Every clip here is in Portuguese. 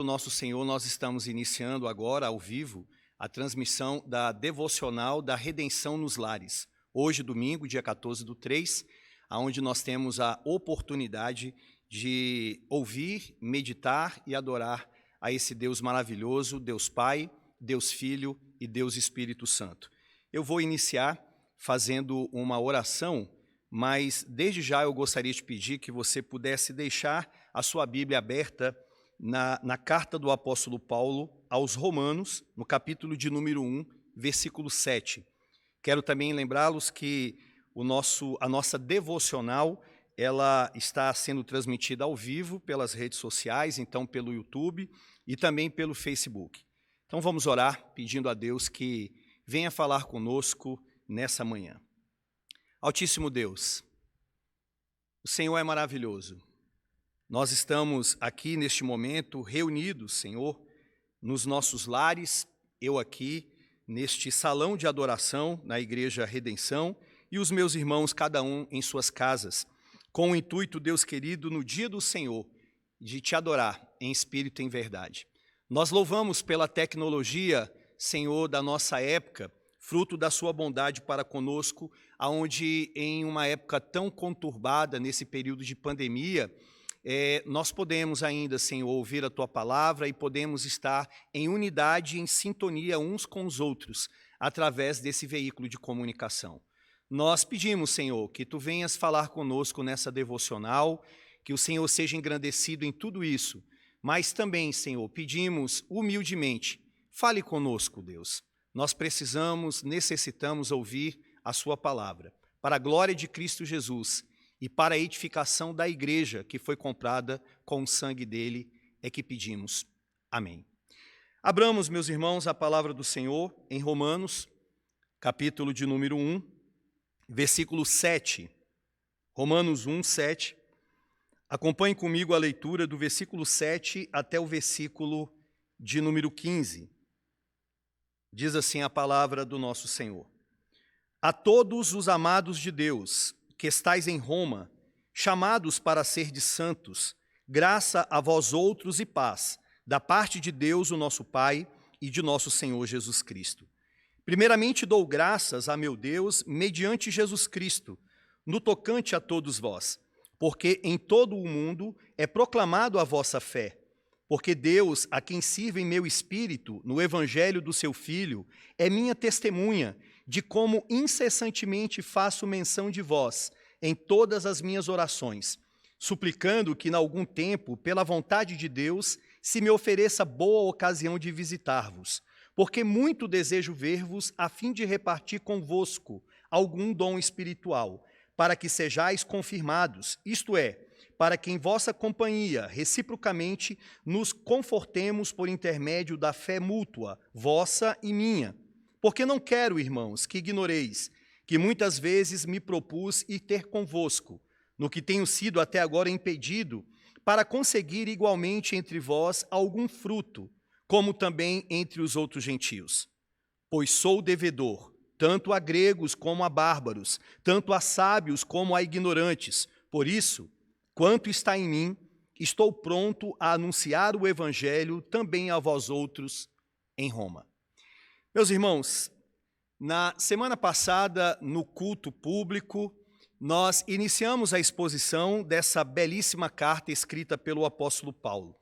do nosso Senhor, nós estamos iniciando agora, ao vivo, a transmissão da Devocional da Redenção nos Lares. Hoje, domingo, dia 14/3, onde nós temos a oportunidade de ouvir, meditar e adorar a esse Deus maravilhoso, Deus Pai, Deus Filho e Deus Espírito Santo. Eu vou iniciar fazendo uma oração, mas desde já eu gostaria de pedir que você pudesse deixar a sua Bíblia aberta na carta do apóstolo Paulo aos Romanos, no capítulo de número 1, versículo 7. Quero também lembrá-los que a nossa devocional, ela está sendo transmitida ao vivo pelas redes sociais, então pelo YouTube e também pelo Facebook. Então vamos orar pedindo a Deus que venha falar conosco nessa manhã. Altíssimo Deus, o Senhor é maravilhoso. Nós estamos aqui neste momento reunidos, Senhor, nos nossos lares, eu aqui neste salão de adoração na Igreja Redenção e os meus irmãos, cada um em suas casas, com o intuito, Deus querido, no dia do Senhor, de te adorar em espírito e em verdade. Nós louvamos pela tecnologia, Senhor, da nossa época, fruto da sua bondade para conosco, aonde em uma época tão conturbada, nesse período de pandemia, nós podemos ainda, Senhor, ouvir a Tua palavra e podemos estar em unidade, em sintonia uns com os outros, através desse veículo de comunicação. Nós pedimos, Senhor, que Tu venhas falar conosco nessa devocional, que o Senhor seja engrandecido em tudo isso, mas também, Senhor, pedimos humildemente, fale conosco, Deus. Nós necessitamos ouvir a Sua palavra, para a glória de Cristo Jesus, e para a edificação da igreja que foi comprada com o sangue dele, é que pedimos. Amém. Abramos, meus irmãos, a palavra do Senhor em Romanos, capítulo de número 1, versículo 7. Romanos 1, 7. Acompanhe comigo a leitura do versículo 7 até o versículo de número 15. Diz assim a palavra do nosso Senhor. A todos os amados de Deus, que estais em Roma, chamados para serdes santos, graça a vós outros e paz, da parte de Deus, o nosso Pai, e de nosso Senhor Jesus Cristo. Primeiramente dou graças a meu Deus, mediante Jesus Cristo, no tocante a todos vós, porque em todo o mundo é proclamado a vossa fé, porque Deus, a quem sirvo em meu espírito, no evangelho do seu Filho, é minha testemunha, de como incessantemente faço menção de vós em todas as minhas orações, suplicando que, em algum tempo, pela vontade de Deus, se me ofereça boa ocasião de visitar-vos, porque muito desejo ver-vos a fim de repartir convosco algum dom espiritual, para que sejais confirmados, isto é, para que em vossa companhia, reciprocamente, nos confortemos por intermédio da fé mútua, vossa e minha. Porque não quero, irmãos, que ignoreis que muitas vezes me propus ir ter convosco, no que tenho sido até agora impedido, para conseguir igualmente entre vós algum fruto, como também entre os outros gentios. Pois sou devedor, tanto a gregos como a bárbaros, tanto a sábios como a ignorantes. Por isso, quanto está em mim, estou pronto a anunciar o evangelho também a vós outros em Roma. Meus irmãos, na semana passada, no culto público, nós iniciamos a exposição dessa belíssima carta escrita pelo apóstolo Paulo.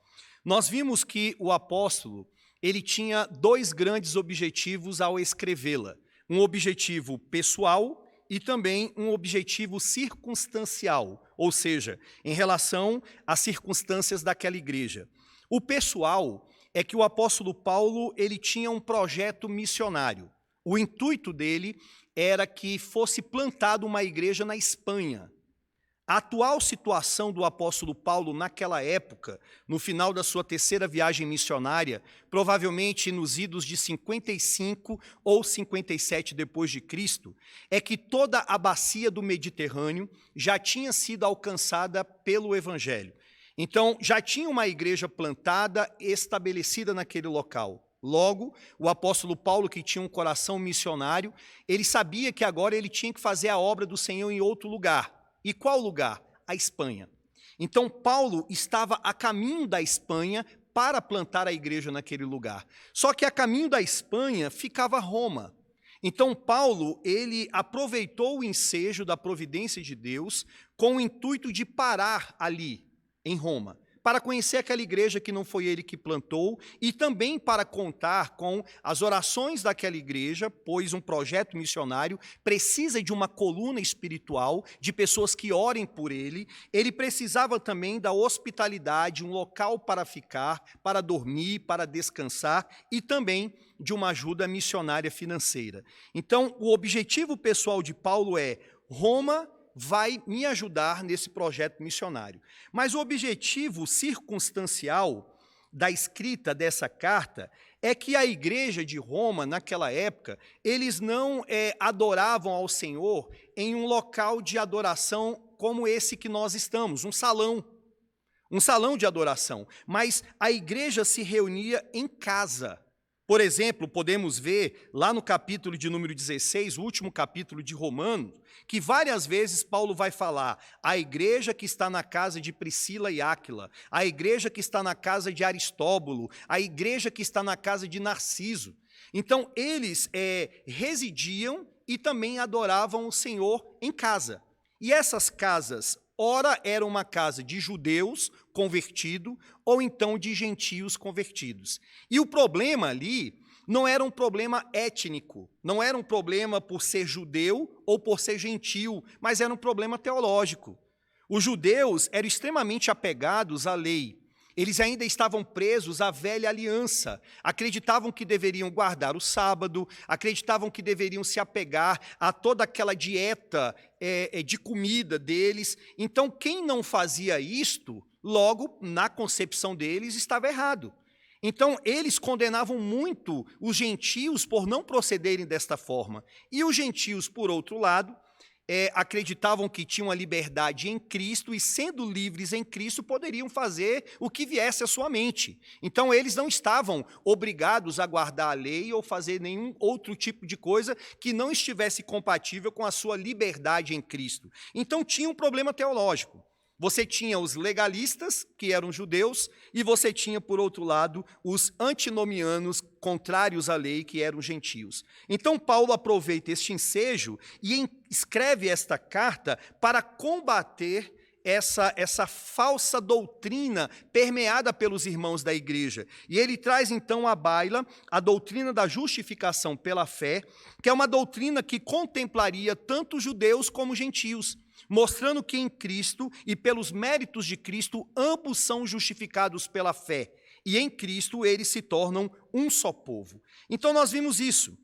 Nós vimos que o apóstolo, ele tinha dois grandes objetivos ao escrevê-la. Um objetivo pessoal e também um objetivo circunstancial, ou seja, em relação às circunstâncias daquela igreja. O pessoal é que o apóstolo Paulo, ele tinha um projeto missionário. O intuito dele era que fosse plantada uma igreja na Espanha. A atual situação do apóstolo Paulo naquela época, no final da sua terceira viagem missionária, provavelmente nos idos de 55 ou 57 depois de Cristo, é que toda a bacia do Mediterrâneo já tinha sido alcançada pelo evangelho. Então, já tinha uma igreja plantada, estabelecida naquele local. Logo, o apóstolo Paulo, que tinha um coração missionário, ele sabia que agora ele tinha que fazer a obra do Senhor em outro lugar. E qual lugar? A Espanha. Então, Paulo estava a caminho da Espanha para plantar a igreja naquele lugar. Só que a caminho da Espanha ficava Roma. Então Paulo, ele aproveitou o ensejo da providência de Deus com o intuito de parar ali, em Roma, para conhecer aquela igreja que não foi ele que plantou e também para contar com as orações daquela igreja, pois um projeto missionário precisa de uma coluna espiritual, de pessoas que orem por ele. Ele precisava também da hospitalidade, um local para ficar, para dormir, para descansar e também de uma ajuda missionária financeira. Então, o objetivo pessoal de Paulo é: Roma vai me ajudar nesse projeto missionário. Mas o objetivo circunstancial da escrita dessa carta é que a igreja de Roma, naquela época, eles não adoravam ao Senhor em um local de adoração como esse que nós estamos, um salão de adoração, mas a igreja se reunia em casa. Por exemplo, podemos ver lá no capítulo de número 16, o último capítulo de Romanos, que várias vezes Paulo vai falar a igreja que está na casa de Priscila e Áquila, a igreja que está na casa de Aristóbulo, a igreja que está na casa de Narciso. Então, eles residiam e também adoravam o Senhor em casa. E essas casas, ora era uma casa de judeus convertidos, ou então de gentios convertidos. E o problema ali não era um problema étnico, não era um problema por ser judeu ou por ser gentil, mas era um problema teológico. Os judeus eram extremamente apegados à lei. Eles ainda estavam presos à velha aliança, acreditavam que deveriam guardar o sábado, acreditavam que deveriam se apegar a toda aquela dieta de comida deles. Então, quem não fazia isto, logo, na concepção deles, estava errado. Então, eles condenavam muito os gentios por não procederem desta forma. E os gentios, por outro lado, acreditavam que tinham a liberdade em Cristo e, sendo livres em Cristo, poderiam fazer o que viesse à sua mente. Então, eles não estavam obrigados a guardar a lei ou fazer nenhum outro tipo de coisa que não estivesse compatível com a sua liberdade em Cristo. Então, tinha um problema teológico. Você tinha os legalistas, que eram judeus, e você tinha, por outro lado, os antinomianos, contrários à lei, que eram gentios. Então, Paulo aproveita este ensejo e escreve esta carta para combater essa falsa doutrina permeada pelos irmãos da igreja. E ele traz, então, à baila a doutrina da justificação pela fé, que é uma doutrina que contemplaria tanto judeus como gentios, mostrando que em Cristo e pelos méritos de Cristo, ambos são justificados pela fé. E em Cristo eles se tornam um só povo. Então nós vimos isso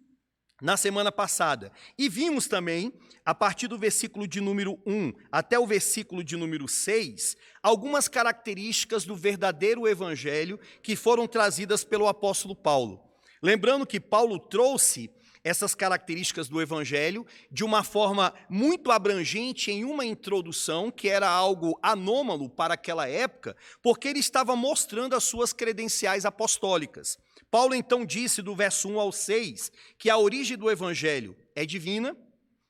na semana passada. E vimos também, a partir do versículo de número 1 até o versículo de número 6, algumas características do verdadeiro evangelho que foram trazidas pelo apóstolo Paulo. Lembrando que Paulo trouxe essas características do evangelho de uma forma muito abrangente em uma introdução que era algo anômalo para aquela época, porque ele estava mostrando as suas credenciais apostólicas. Paulo então disse do verso 1 ao 6 que a origem do evangelho é divina,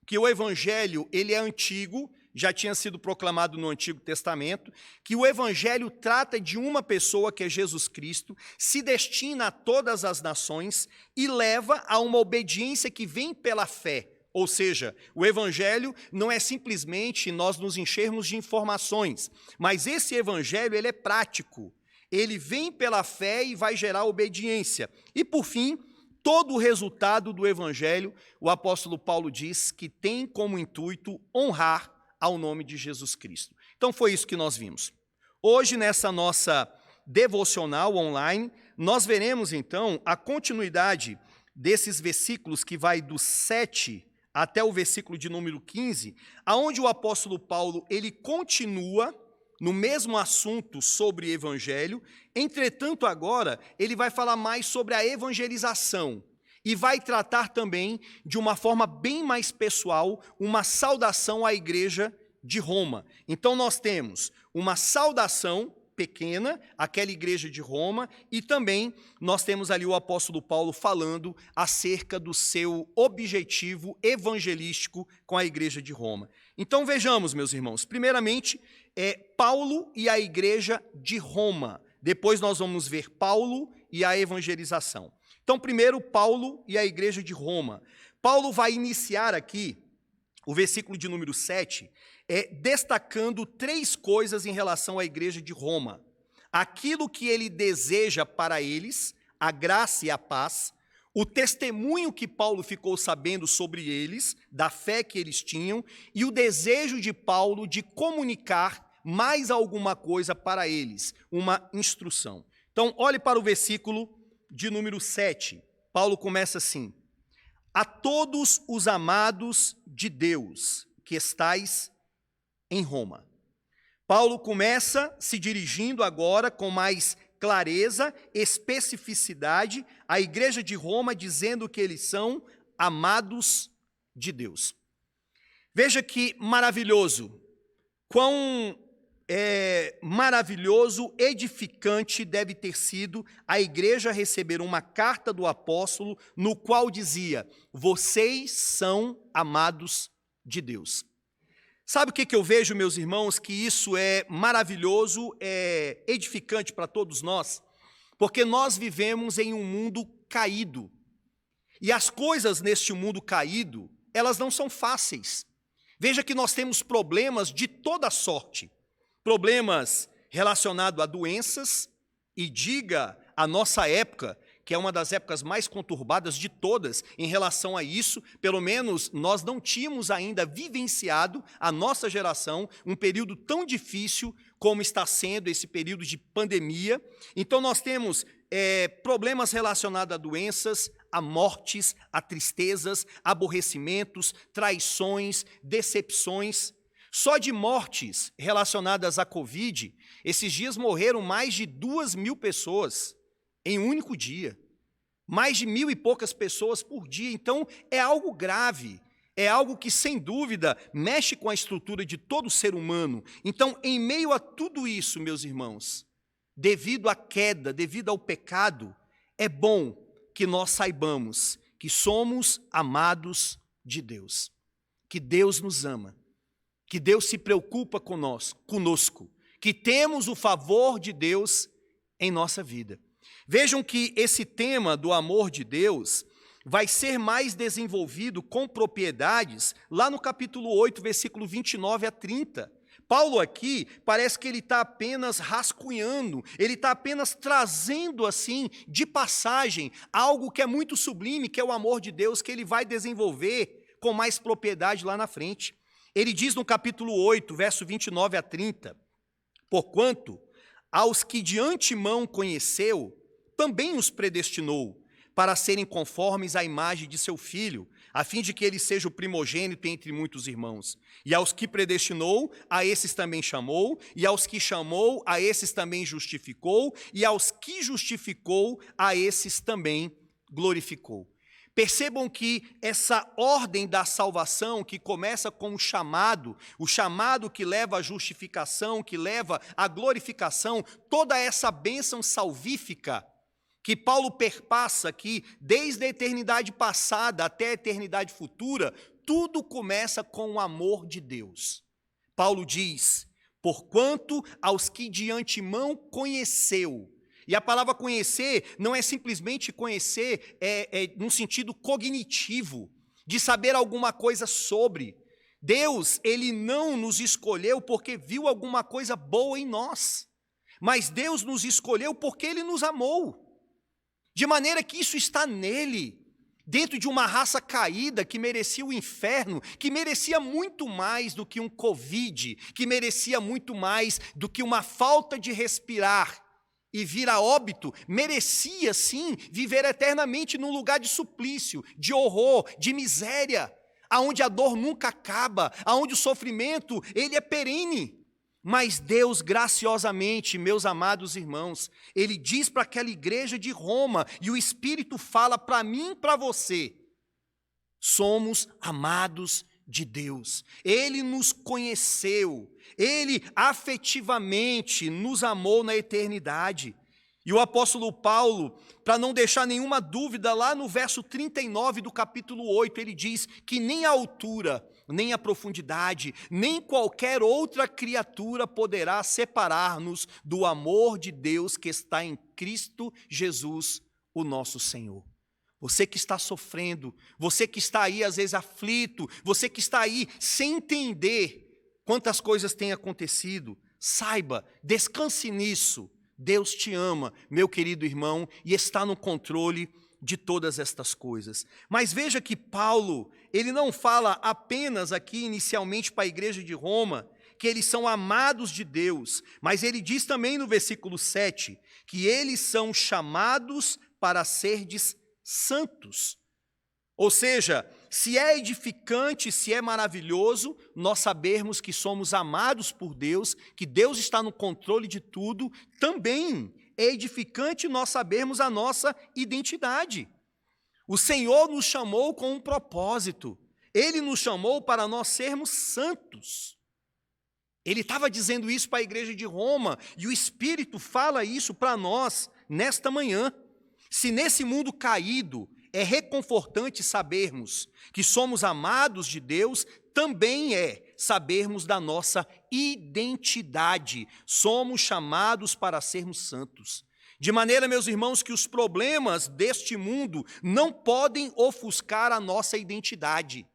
que o evangelho ele é antigo, já tinha sido proclamado no Antigo Testamento, que o evangelho trata de uma pessoa que é Jesus Cristo, se destina a todas as nações e leva a uma obediência que vem pela fé. Ou seja, o evangelho não é simplesmente nós nos enchermos de informações, mas esse evangelho ele é prático. Ele vem pela fé e vai gerar obediência. E por fim, todo o resultado do evangelho, o apóstolo Paulo diz que tem como intuito honrar ao nome de Jesus Cristo. Então foi isso que nós vimos. Hoje, nessa nossa devocional online, nós veremos então a continuidade desses versículos que vai do 7 até o versículo de número 15, aonde o apóstolo Paulo ele continua no mesmo assunto sobre evangelho, entretanto agora ele vai falar mais sobre a evangelização. E vai tratar também, de uma forma bem mais pessoal, uma saudação à igreja de Roma. Então nós temos uma saudação pequena àquela igreja de Roma e também nós temos ali o apóstolo Paulo falando acerca do seu objetivo evangelístico com a igreja de Roma. Então vejamos, meus irmãos, primeiramente, Paulo e a igreja de Roma. Depois nós vamos ver Paulo e a evangelização. Então, primeiro, Paulo e a igreja de Roma. Paulo vai iniciar aqui o versículo de número 7, destacando 3 coisas em relação à igreja de Roma. Aquilo que ele deseja para eles, a graça e a paz, o testemunho que Paulo ficou sabendo sobre eles, da fé que eles tinham, e o desejo de Paulo de comunicar mais alguma coisa para eles, uma instrução. Então, olhe para o versículo de número 7. Paulo começa assim: a todos os amados de Deus que estais em Roma. Paulo começa se dirigindo agora com mais clareza, especificidade, à igreja de Roma, dizendo que eles são amados de Deus. Veja que maravilhoso, quão maravilhoso, edificante deve ter sido a igreja receber uma carta do apóstolo no qual dizia: vocês são amados de Deus. Sabe o que eu vejo, meus irmãos? Que isso é maravilhoso, é edificante para todos nós, porque nós vivemos em um mundo caído, e as coisas neste mundo caído, elas não são fáceis. Veja que nós temos problemas de toda sorte, problemas relacionados a doenças, e diga a nossa época, que é uma das épocas mais conturbadas de todas em relação a isso, pelo menos nós não tínhamos ainda vivenciado, a nossa geração, um período tão difícil como está sendo esse período de pandemia. Então nós temos problemas relacionados a doenças, a mortes, a tristezas, aborrecimentos, traições, decepções. Só de mortes relacionadas à Covid, esses dias morreram mais de 2.000 pessoas em um único dia. Mais de 1.000 e poucas pessoas por dia. Então, é algo grave, é algo que, sem dúvida, mexe com a estrutura de todo ser humano. Então, em meio a tudo isso, meus irmãos, devido à queda, devido ao pecado, é bom que nós saibamos que somos amados de Deus, que Deus nos ama, que Deus se preocupa conosco, que temos o favor de Deus em nossa vida. Vejam que esse tema do amor de Deus vai ser mais desenvolvido com propriedades lá no capítulo 8, versículo 29 a 30. Paulo aqui parece que ele está apenas rascunhando, ele está apenas trazendo assim, de passagem, algo que é muito sublime, que é o amor de Deus, que ele vai desenvolver com mais propriedade lá na frente. Ele diz no capítulo 8, verso 29 a 30, porquanto aos que de antemão conheceu, também os predestinou para serem conformes à imagem de seu Filho, a fim de que ele seja o primogênito entre muitos irmãos. E aos que predestinou, a esses também chamou, e aos que chamou, a esses também justificou, e aos que justificou, a esses também glorificou. Percebam que essa ordem da salvação, que começa com o chamado que leva à justificação, que leva à glorificação, toda essa bênção salvífica que Paulo perpassa aqui, desde a eternidade passada até a eternidade futura, tudo começa com o amor de Deus. Paulo diz, porquanto aos que de antemão conheceu. E a palavra conhecer não é simplesmente conhecer num sentido cognitivo, de saber alguma coisa sobre. Deus, ele não nos escolheu porque viu alguma coisa boa em nós, mas Deus nos escolheu porque ele nos amou. De maneira que isso está nele, dentro de uma raça caída que merecia o inferno, que merecia muito mais do que um Covid, que merecia muito mais do que uma falta de respirar e vir a óbito, merecia sim viver eternamente num lugar de suplício, de horror, de miséria, aonde a dor nunca acaba, aonde o sofrimento ele é perene. Mas Deus, graciosamente, meus amados irmãos, ele diz para aquela igreja de Roma, e o Espírito fala para mim e para você, somos amados de Deus. Ele nos conheceu, ele afetivamente nos amou na eternidade. E o apóstolo Paulo, para não deixar nenhuma dúvida, lá no verso 39 do capítulo 8, ele diz que nem a altura, nem a profundidade, nem qualquer outra criatura poderá separar-nos do amor de Deus que está em Cristo Jesus, o nosso Senhor. Você que está sofrendo, você que está aí às vezes aflito, você que está aí sem entender quantas coisas têm acontecido, saiba, descanse nisso. Deus te ama, meu querido irmão, e está no controle de todas estas coisas. Mas veja que Paulo, ele não fala apenas aqui inicialmente para a igreja de Roma, que eles são amados de Deus, mas ele diz também no versículo 7, que eles são chamados para serdes santos. Ou seja, se é edificante, se é maravilhoso, nós sabermos que somos amados por Deus, que Deus está no controle de tudo, também é edificante nós sabermos a nossa identidade. O Senhor nos chamou com um propósito. Ele nos chamou para nós sermos santos. Ele estava dizendo isso para a igreja de Roma, e o Espírito fala isso para nós nesta manhã. Se nesse mundo caído é reconfortante sabermos que somos amados de Deus, também é sabermos da nossa identidade. Somos chamados para sermos santos. De maneira, meus irmãos, que os problemas deste mundo não podem ofuscar a nossa identidade.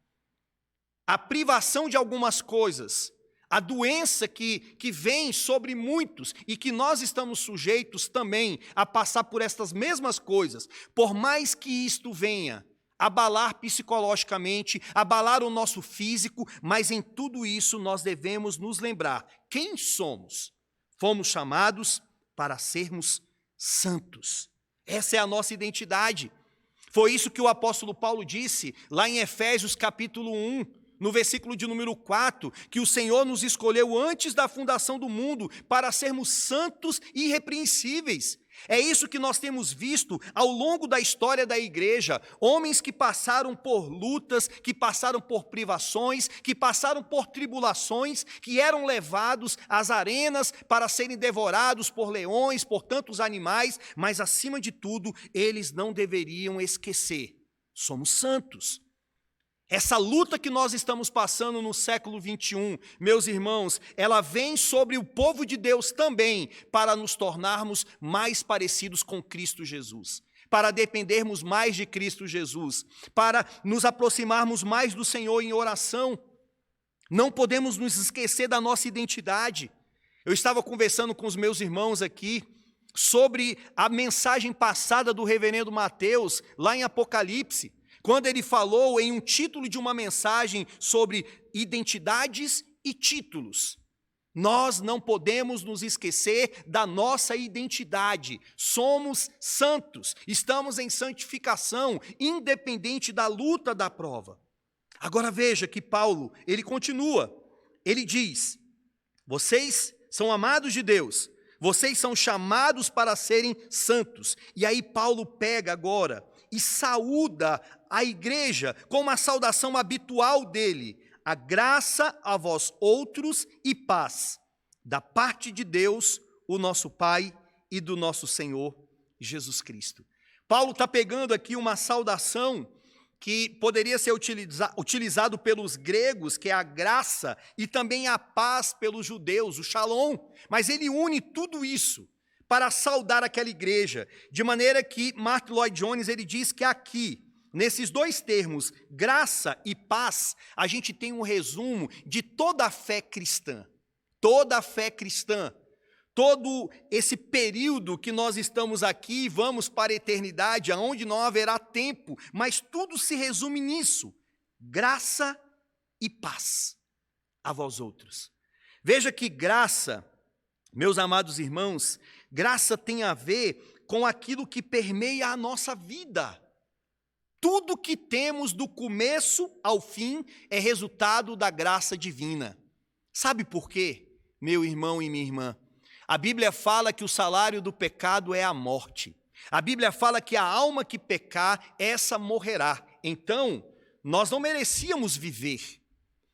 A privação de algumas coisas, a doença que vem sobre muitos e que nós estamos sujeitos também a passar por estas mesmas coisas, por mais que isto venha abalar psicologicamente, abalar o nosso físico, mas em tudo isso nós devemos nos lembrar quem somos. Fomos chamados para sermos santos. Essa é a nossa identidade. Foi isso que o apóstolo Paulo disse lá em Efésios capítulo 1, no versículo de número 4, que o Senhor nos escolheu antes da fundação do mundo para sermos santos e irrepreensíveis. É isso que nós temos visto ao longo da história da igreja, homens que passaram por lutas, que passaram por privações, que passaram por tribulações, que eram levados às arenas para serem devorados por leões, por tantos animais, mas acima de tudo, eles não deveriam esquecer, somos santos. Essa luta que nós estamos passando no século 21, meus irmãos, ela vem sobre o povo de Deus também para nos tornarmos mais parecidos com Cristo Jesus, para dependermos mais de Cristo Jesus, para nos aproximarmos mais do Senhor em oração. Não podemos nos esquecer da nossa identidade. Eu estava conversando com os meus irmãos aqui sobre a mensagem passada do reverendo Mateus, lá em Apocalipse, quando ele falou em um título de uma mensagem sobre identidades e títulos. Nós não podemos nos esquecer da nossa identidade. Somos santos, estamos em santificação, independente da luta da prova. Agora veja que Paulo, ele continua, ele diz, vocês são amados de Deus, vocês são chamados para serem santos. E aí Paulo pega agora e saúda a igreja com uma saudação habitual dele, a graça a vós outros e paz, da parte de Deus, o nosso Pai e do nosso Senhor Jesus Cristo. Paulo está pegando aqui uma saudação que poderia ser utilizado pelos gregos, que é a graça, e também a paz pelos judeus, o shalom, mas ele une tudo isso para saudar aquela igreja, de maneira que Martyn Lloyd-Jones ele diz que aqui, nesses dois termos, graça e paz, a gente tem um resumo de toda a fé cristã. Toda a fé cristã. Todo esse período que nós estamos aqui e vamos para a eternidade, aonde não haverá tempo, mas tudo se resume nisso. Graça e paz a vós outros. Veja que graça, meus amados irmãos, graça tem a ver com aquilo que permeia a nossa vida. Tudo que temos do começo ao fim é resultado da graça divina. Sabe por quê, meu irmão e minha irmã? A Bíblia fala que o salário do pecado é a morte. A Bíblia fala que a alma que pecar, essa morrerá. Então, nós não merecíamos viver,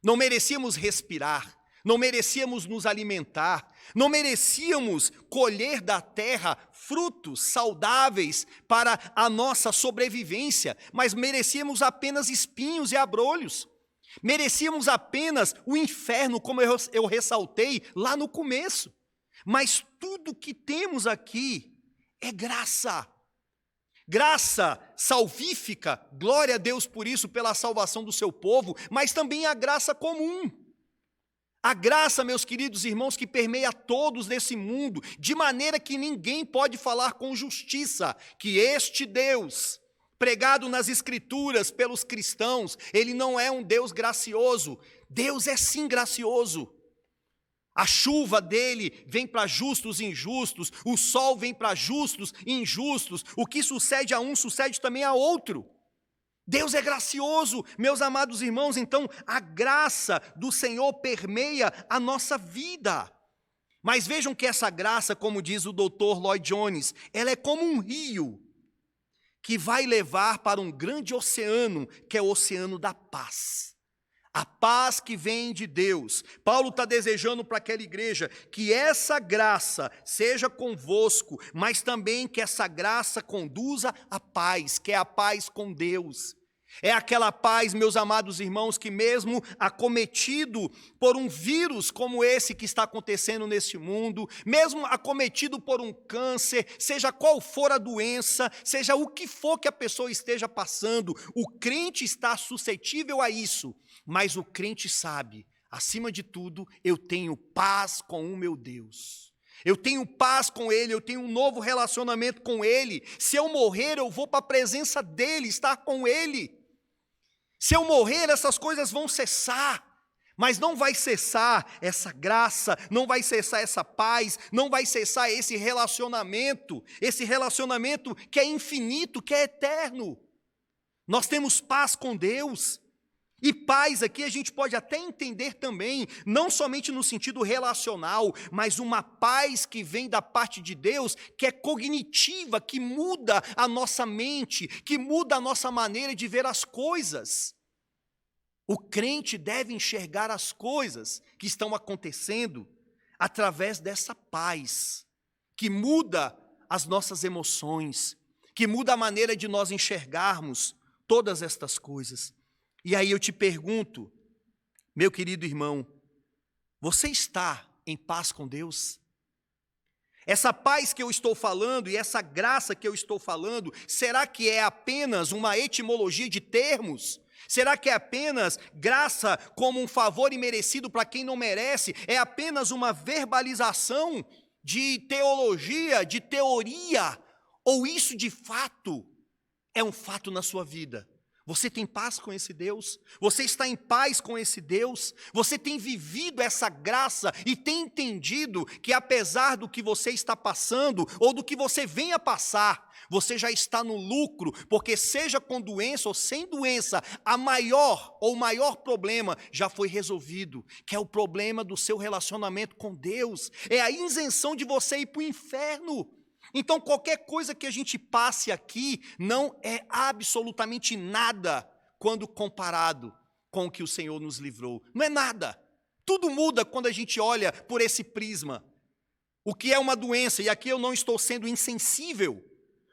não merecíamos respirar, não merecíamos nos alimentar, não merecíamos colher da terra frutos saudáveis para a nossa sobrevivência, mas merecíamos apenas espinhos e abrolhos. Merecíamos apenas o inferno, como eu ressaltei lá no começo. Mas tudo que temos aqui é graça. Graça salvífica, glória a Deus por isso, pela salvação do seu povo, mas também a graça comum. A graça, meus queridos irmãos, que permeia todos nesse mundo, de maneira que ninguém pode falar com justiça que este Deus, pregado nas Escrituras pelos cristãos, ele não é um Deus gracioso. Deus é sim gracioso. A chuva dele vem para justos e injustos, o sol vem para justos e injustos, o que sucede a um sucede também a outro. Deus é gracioso, meus amados irmãos, então a graça do Senhor permeia a nossa vida. Mas vejam que essa graça, como diz o Dr. Lloyd Jones, ela é como um rio que vai levar para um grande oceano, que é o oceano da paz. A paz que vem de Deus. Paulo está desejando para aquela igreja que essa graça seja convosco, mas também que essa graça conduza à paz, que é a paz com Deus. É aquela paz, meus amados irmãos, que mesmo acometido por um vírus como esse que está acontecendo nesse mundo, mesmo acometido por um câncer, seja qual for a doença, seja o que for que a pessoa esteja passando, o crente está suscetível a isso, mas o crente sabe, acima de tudo, eu tenho paz com o meu Deus. Eu tenho paz com Ele, eu tenho um novo relacionamento com Ele. Se eu morrer, eu vou para a presença dEle, estar com Ele. Se eu morrer, essas coisas vão cessar, mas não vai cessar essa graça, não vai cessar essa paz, não vai cessar esse relacionamento que é infinito, que é eterno. Nós temos paz com Deus. E paz aqui a gente pode até entender também, não somente no sentido relacional, mas uma paz que vem da parte de Deus, que é cognitiva, que muda a nossa mente, que muda a nossa maneira de ver as coisas. O crente deve enxergar as coisas que estão acontecendo através dessa paz, que muda as nossas emoções, que muda a maneira de nós enxergarmos todas estas coisas. E aí eu te pergunto, meu querido irmão, você está em paz com Deus? Essa paz que eu estou falando e essa graça que eu estou falando, será que é apenas uma etimologia de termos? Será que é apenas graça como um favor imerecido para quem não merece? É apenas uma verbalização de teologia, de teoria? Ou isso de fato é um fato na sua vida? Você tem paz com esse Deus? Você está em paz com esse Deus? Você tem vivido essa graça e tem entendido que apesar do que você está passando ou do que você venha passar, você já está no lucro, porque seja com doença ou sem doença, o maior problema já foi resolvido, que é o problema do seu relacionamento com Deus, é a isenção de você ir para o inferno. Então, qualquer coisa que a gente passe aqui não é absolutamente nada quando comparado com o que o Senhor nos livrou. Não é nada. Tudo muda quando a gente olha por esse prisma. O que é uma doença? E aqui eu não estou sendo insensível,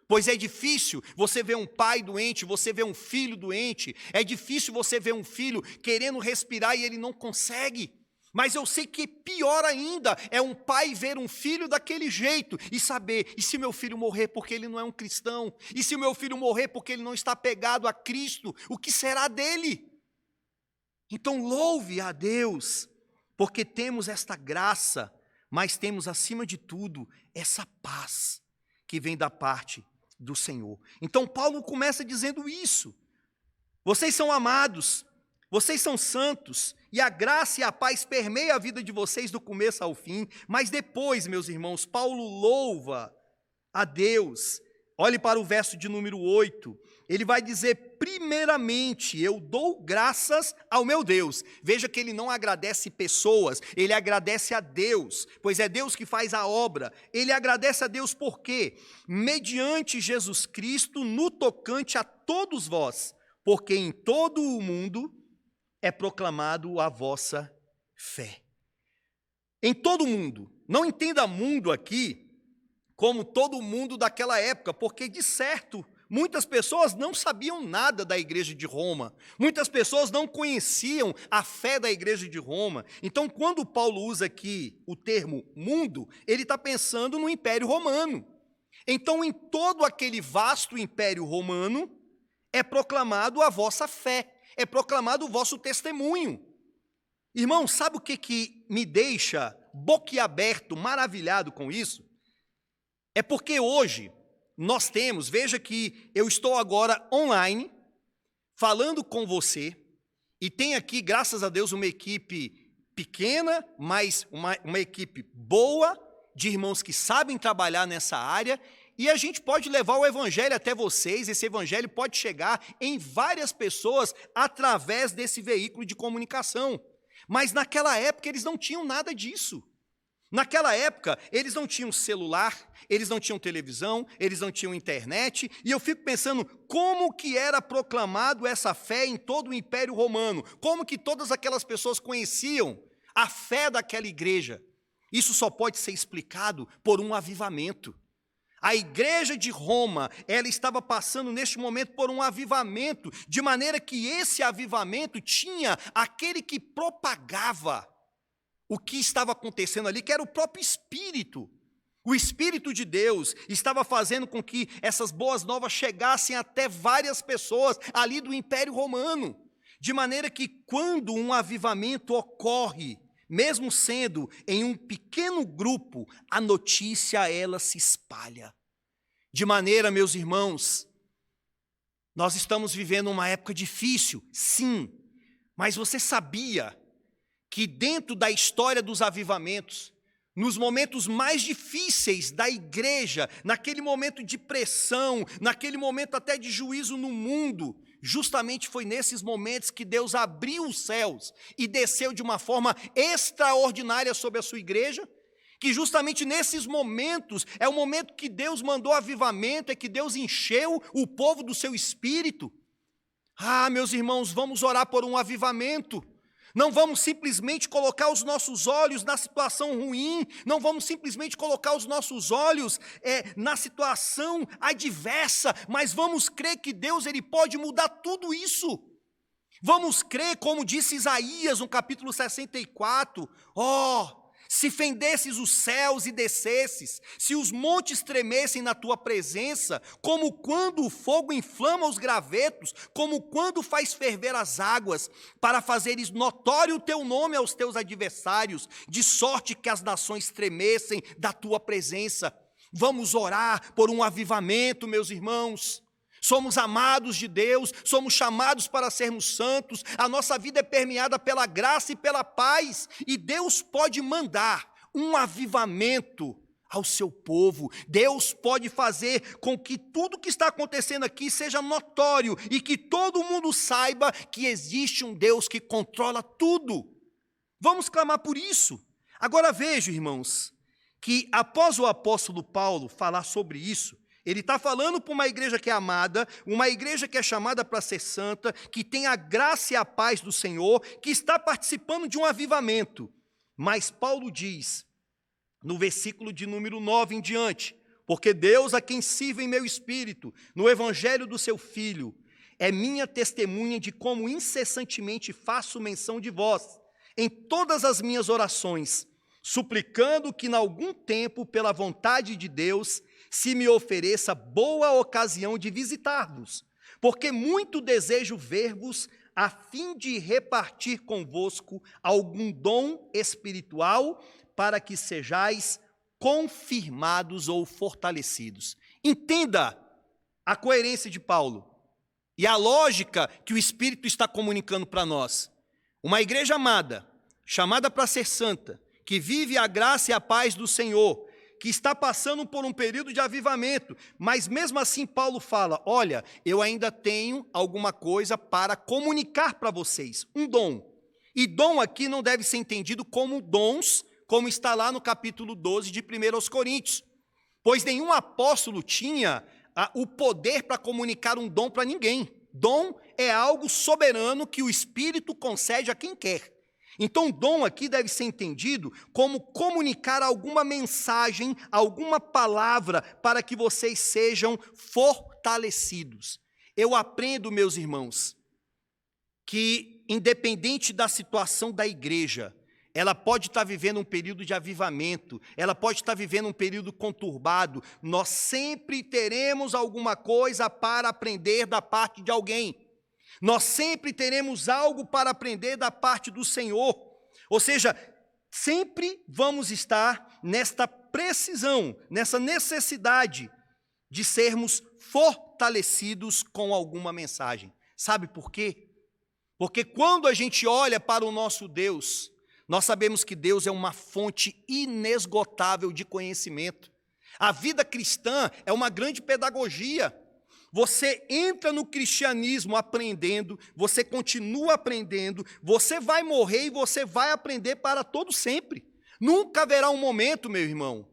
pois é difícil você ver um pai doente, você ver um filho doente. É difícil você ver um filho querendo respirar e ele não consegue. Mas eu sei que pior ainda é um pai ver um filho daquele jeito e saber, e se meu filho morrer porque ele não é um cristão? E se o meu filho morrer porque ele não está pegado a Cristo? O que será dele? Então louve a Deus, porque temos esta graça, mas temos acima de tudo essa paz que vem da parte do Senhor. Então Paulo começa dizendo isso. Vocês são amados, vocês são santos, e a graça e a paz permeiam a vida de vocês do começo ao fim, mas depois, meus irmãos, Paulo louva a Deus. Olhe para o verso de número 8, ele vai dizer, primeiramente, eu dou graças ao meu Deus. Veja que ele não agradece pessoas, ele agradece a Deus, pois é Deus que faz a obra. Ele agradece a Deus por quê? Mediante Jesus Cristo, no tocante a todos vós, porque em todo o mundo é proclamado a vossa fé. Em todo mundo. Não entenda mundo aqui como todo mundo daquela época, porque de certo, muitas pessoas não sabiam nada da igreja de Roma, muitas pessoas não conheciam a fé da igreja de Roma. Então, quando Paulo usa aqui o termo mundo, ele está pensando no Império Romano. Então, em todo aquele vasto Império Romano, é proclamado a vossa fé, é proclamado o vosso testemunho. Irmão, sabe o que me deixa boquiaberto, maravilhado com isso? É porque hoje nós temos, veja que eu estou agora online, falando com você, e tem aqui, graças a Deus, uma equipe pequena, mas uma equipe boa, de irmãos que sabem trabalhar nessa área, e a gente pode levar o evangelho até vocês, esse evangelho pode chegar em várias pessoas através desse veículo de comunicação. Mas naquela época eles não tinham nada disso. Naquela época, eles não tinham celular, eles não tinham televisão, eles não tinham internet, e eu fico pensando como que era proclamado essa fé em todo o Império Romano, como que todas aquelas pessoas conheciam a fé daquela igreja. Isso só pode ser explicado por um avivamento. A igreja de Roma, ela estava passando neste momento por um avivamento, de maneira que esse avivamento tinha aquele que propagava o que estava acontecendo ali, que era o próprio Espírito. O Espírito de Deus estava fazendo com que essas boas novas chegassem até várias pessoas ali do Império Romano. De maneira que quando um avivamento ocorre, mesmo sendo em um pequeno grupo, a notícia ela se espalha. De maneira, meus irmãos, nós estamos vivendo uma época difícil, sim, mas você sabia que dentro da história dos avivamentos, nos momentos mais difíceis da igreja, naquele momento de pressão, naquele momento até de juízo no mundo, justamente foi nesses momentos que Deus abriu os céus e desceu de uma forma extraordinária sobre a sua igreja, que justamente nesses momentos é o momento que Deus mandou avivamento, é que Deus encheu o povo do seu espírito. Ah, meus irmãos, vamos orar por um avivamento. Não vamos simplesmente colocar os nossos olhos na situação ruim, não vamos simplesmente colocar os nossos olhos na situação adversa, mas vamos crer que Deus ele pode mudar tudo isso. Vamos crer, como disse Isaías no capítulo 64, se fendesses os céus e descesses, se os montes tremessem na tua presença, como quando o fogo inflama os gravetos, como quando faz ferver as águas, para fazeres notório o teu nome aos teus adversários, de sorte que as nações tremessem da tua presença. Vamos orar por um avivamento, meus irmãos. Somos amados de Deus, somos chamados para sermos santos, a nossa vida é permeada pela graça e pela paz, e Deus pode mandar um avivamento ao seu povo. Deus pode fazer com que tudo que está acontecendo aqui seja notório e que todo mundo saiba que existe um Deus que controla tudo. Vamos clamar por isso. Agora veja, irmãos, que após o apóstolo Paulo falar sobre isso, ele está falando para uma igreja que é amada, uma igreja que é chamada para ser santa, que tem a graça e a paz do Senhor, que está participando de um avivamento. Mas Paulo diz, no versículo de número 9 em diante, porque Deus a quem sirvo em meu espírito, no evangelho do seu Filho, é minha testemunha de como incessantemente faço menção de vós, em todas as minhas orações, suplicando que, em algum tempo, pela vontade de Deus, se me ofereça boa ocasião de visitar-vos, porque muito desejo ver-vos, a fim de repartir convosco algum dom espiritual, para que sejais confirmados ou fortalecidos. Entenda a coerência de Paulo e a lógica que o Espírito está comunicando para nós. Uma igreja amada, chamada para ser santa, que vive a graça e a paz do Senhor, que está passando por um período de avivamento, mas mesmo assim Paulo fala, olha, eu ainda tenho alguma coisa para comunicar para vocês, um dom. E dom aqui não deve ser entendido como dons, como está lá no capítulo 12 de 1 Coríntios, pois nenhum apóstolo tinha o poder para comunicar um dom para ninguém. Dom é algo soberano que o Espírito concede a quem quer. Então, dom aqui deve ser entendido como comunicar alguma mensagem, alguma palavra para que vocês sejam fortalecidos. Eu aprendo, meus irmãos, que independente da situação da igreja, ela pode estar vivendo um período de avivamento, ela pode estar vivendo um período conturbado, nós sempre teremos alguma coisa para aprender da parte de alguém. Nós sempre teremos algo para aprender da parte do Senhor. Ou seja, sempre vamos estar nesta precisão, nessa necessidade de sermos fortalecidos com alguma mensagem. Sabe por quê? Porque quando a gente olha para o nosso Deus, nós sabemos que Deus é uma fonte inesgotável de conhecimento. A vida cristã é uma grande pedagogia. Você entra no cristianismo aprendendo, você continua aprendendo, você vai morrer e você vai aprender para todo sempre. Nunca haverá um momento, meu irmão,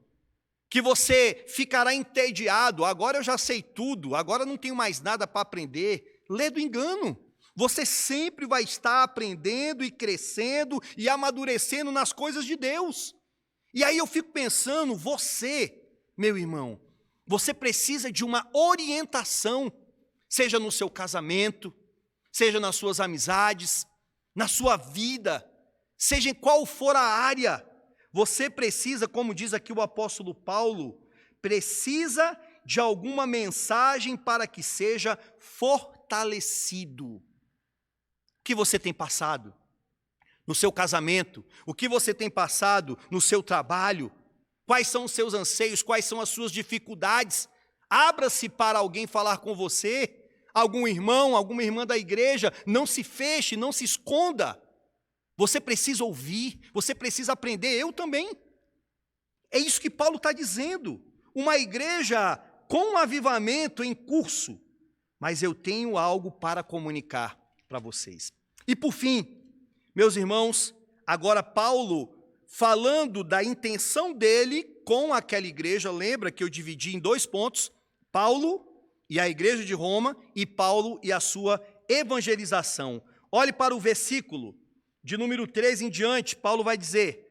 que você ficará entediado, agora eu já sei tudo, agora não tenho mais nada para aprender. Lê do engano. Você sempre vai estar aprendendo e crescendo e amadurecendo nas coisas de Deus. E aí eu fico pensando, você, meu irmão, você precisa de uma orientação, seja no seu casamento, seja nas suas amizades, na sua vida, seja em qual for a área. Você precisa, como diz aqui o apóstolo Paulo, precisa de alguma mensagem para que seja fortalecido. O que você tem passado no seu casamento? O que você tem passado no seu trabalho? Quais são os seus anseios? Quais são as suas dificuldades? Abra-se para alguém falar com você, algum irmão, alguma irmã da igreja. Não se feche, não se esconda. Você precisa ouvir, você precisa aprender, eu também. É isso que Paulo está dizendo. Uma igreja com um avivamento em curso, mas eu tenho algo para comunicar para vocês. E por fim, meus irmãos, agora Paulo, falando da intenção dele com aquela igreja, lembra que eu dividi em 2 pontos, Paulo e a igreja de Roma, e Paulo e a sua evangelização. Olhe para o versículo de número 3 em diante, Paulo vai dizer: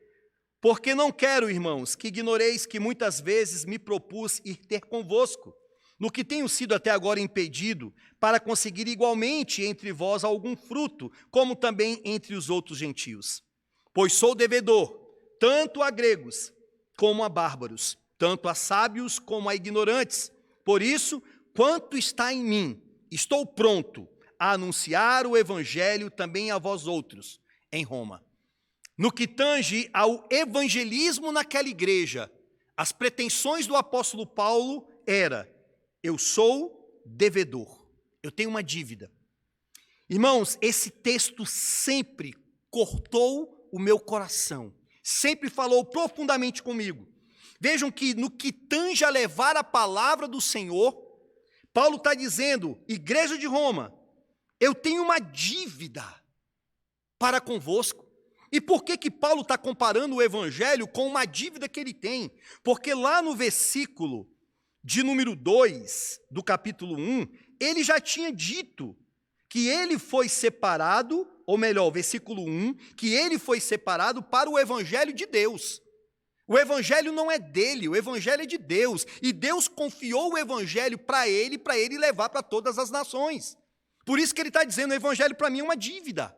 porque não quero, irmãos, que ignoreis que muitas vezes me propus ir ter convosco, no que tenho sido até agora impedido, para conseguir igualmente entre vós algum fruto, como também entre os outros gentios. Pois sou devedor, tanto a gregos como a bárbaros, tanto a sábios como a ignorantes. Por isso, quanto está em mim, estou pronto a anunciar o evangelho também a vós outros, em Roma. No que tange ao evangelismo naquela igreja, as pretensões do apóstolo Paulo era: eu sou devedor, eu tenho uma dívida. Irmãos, esse texto sempre cortou o meu coração, sempre falou profundamente comigo. Vejam que no que tange a levar a palavra do Senhor, Paulo está dizendo: igreja de Roma, eu tenho uma dívida para convosco. E por que Paulo está comparando o evangelho com uma dívida que ele tem? Porque lá no versículo de número 2 do capítulo 1, ele já tinha dito que ele foi separado, ou melhor, versículo 1, que ele foi separado para o evangelho de Deus. O evangelho não é dele, o evangelho é de Deus. E Deus confiou o evangelho para ele levar para todas as nações. Por isso que ele está dizendo: o evangelho para mim é uma dívida.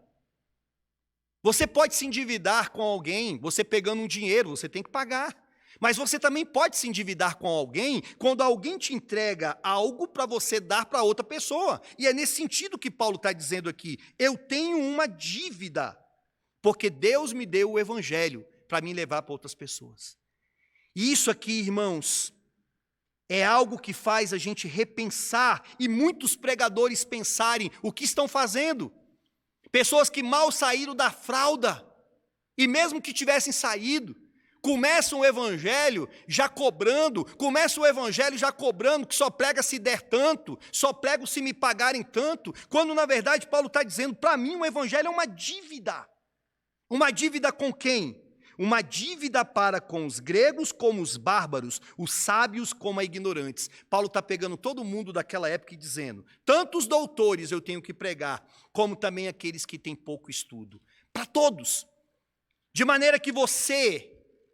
Você pode se endividar com alguém, você pegando um dinheiro, você tem que pagar. Mas você também pode se endividar com alguém quando alguém te entrega algo para você dar para outra pessoa. E é nesse sentido que Paulo está dizendo aqui: eu tenho uma dívida, porque Deus me deu o evangelho para me levar para outras pessoas. E isso aqui, irmãos, é algo que faz a gente repensar, e muitos pregadores pensarem o que estão fazendo. Pessoas que mal saíram da fralda, e mesmo que tivessem saído, começam o evangelho já cobrando, que só prega se der tanto, só prego se me pagarem tanto, quando na verdade Paulo está dizendo: para mim o evangelho é uma dívida. Uma dívida com quem? Uma dívida para com os gregos como os bárbaros, os sábios como os ignorantes. Paulo está pegando todo mundo daquela época e dizendo: tanto os doutores eu tenho que pregar, como também aqueles que têm pouco estudo. Para todos. De maneira que você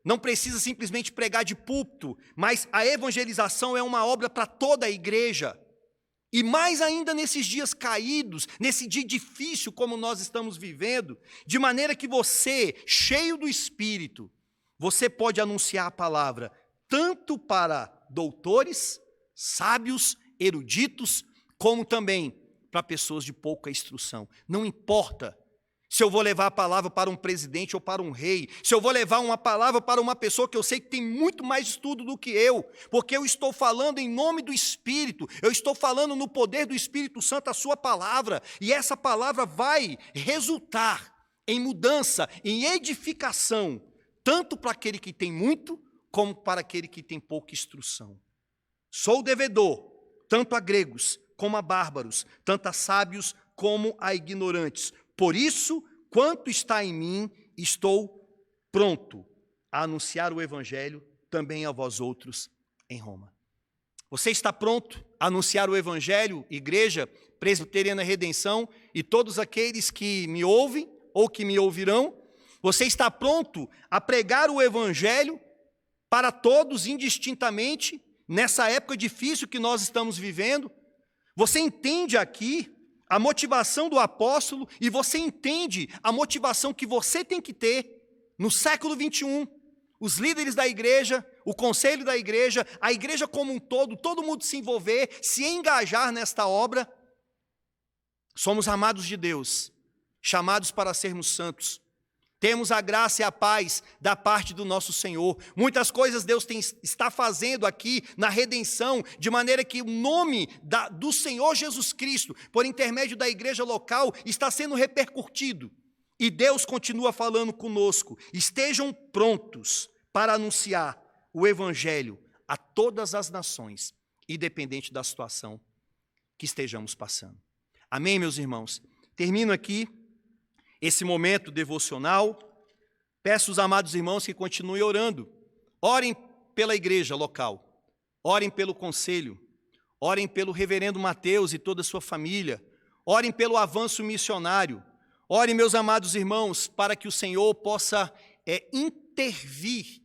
não precisa simplesmente pregar de púlpito, mas a evangelização é uma obra para toda a igreja. E mais ainda nesses dias caídos, nesse dia difícil como nós estamos vivendo, de maneira que você, cheio do Espírito, você pode anunciar a palavra tanto para doutores, sábios, eruditos, como também para pessoas de pouca instrução. Não importa se eu vou levar a palavra para um presidente ou para um rei, se eu vou levar uma palavra para uma pessoa que eu sei que tem muito mais estudo do que eu, porque eu estou falando em nome do Espírito, eu estou falando no poder do Espírito Santo a sua palavra, e essa palavra vai resultar em mudança, em edificação, tanto para aquele que tem muito, como para aquele que tem pouca instrução. Sou devedor, tanto a gregos como a bárbaros, tanto a sábios como a ignorantes. Por isso, quanto está em mim, estou pronto a anunciar o evangelho também a vós outros em Roma. Você está pronto a anunciar o evangelho, Igreja Presbiteriana Redenção, e todos aqueles que me ouvem ou que me ouvirão? Você está pronto a pregar o evangelho para todos indistintamente, nessa época difícil que nós estamos vivendo? Você entende aqui a motivação do apóstolo e você entende a motivação que você tem que ter no século 21. Os líderes da igreja, o conselho da igreja, a igreja como um todo mundo se envolver, se engajar nesta obra. Somos amados de Deus, chamados para sermos santos. Temos a graça e a paz da parte do nosso Senhor. Muitas coisas Deus está fazendo aqui na redenção, de maneira que o nome do Senhor Jesus Cristo, por intermédio da igreja local, está sendo repercutido. E Deus continua falando conosco. Estejam prontos para anunciar o Evangelho a todas as nações, independente da situação que estejamos passando. Amém, meus irmãos? Termino aqui esse momento devocional. Peço aos amados irmãos que continuem orando. Orem pela igreja local, orem pelo conselho, orem pelo reverendo Mateus e toda a sua família, orem pelo avanço missionário, orem, meus amados irmãos, para que o Senhor possa intervir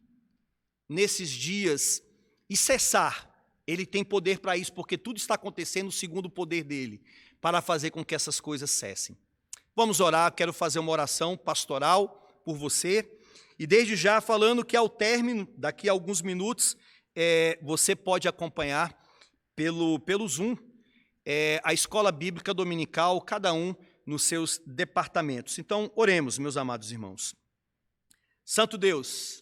nesses dias e cessar. Ele tem poder para isso, porque tudo está acontecendo segundo o poder dele, para fazer com que essas coisas cessem. Vamos orar, quero fazer uma oração pastoral por você, e desde já falando que ao término, daqui a alguns minutos, você pode acompanhar pelo Zoom a escola bíblica dominical, cada um nos seus departamentos. Então, oremos, meus amados irmãos. Santo Deus,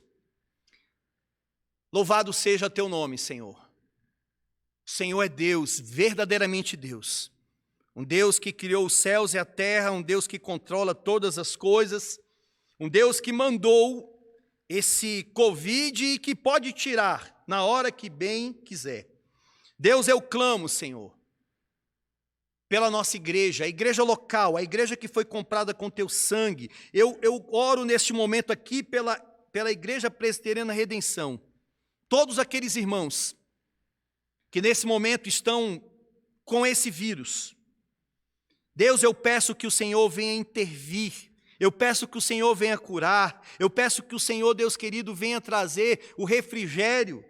louvado seja teu nome, Senhor. O Senhor é Deus, verdadeiramente Deus. Um Deus que criou os céus e a terra, um Deus que controla todas as coisas, um Deus que mandou esse Covid e que pode tirar na hora que bem quiser. Deus, eu clamo, Senhor, pela nossa igreja, a igreja local, a igreja que foi comprada com teu sangue. Eu oro neste momento aqui pela Igreja Presbiteriana Redenção. Todos aqueles irmãos que nesse momento estão com esse vírus, Deus, eu peço que o Senhor venha intervir, eu peço que o Senhor venha curar, eu peço que o Senhor, Deus querido, venha trazer o refrigério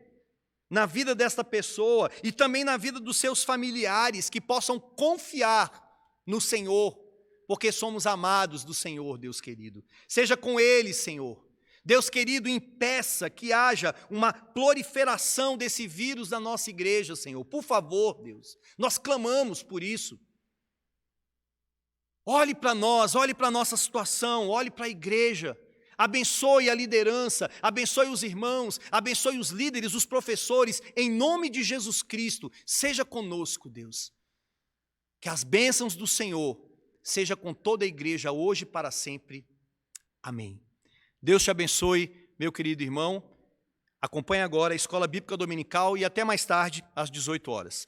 na vida desta pessoa e também na vida dos seus familiares, que possam confiar no Senhor, porque somos amados do Senhor, Deus querido. Seja com eles, Senhor. Deus querido, impeça que haja uma proliferação desse vírus na nossa igreja, Senhor. Por favor, Deus, nós clamamos por isso. Olhe para nós, olhe para a nossa situação, olhe para a igreja, abençoe a liderança, abençoe os irmãos, abençoe os líderes, os professores, em nome de Jesus Cristo, seja conosco, Deus. Que as bênçãos do Senhor seja com toda a igreja, hoje e para sempre. Amém. Deus te abençoe, meu querido irmão. Acompanhe agora a Escola Bíblica Dominical e até mais tarde, às 18 horas.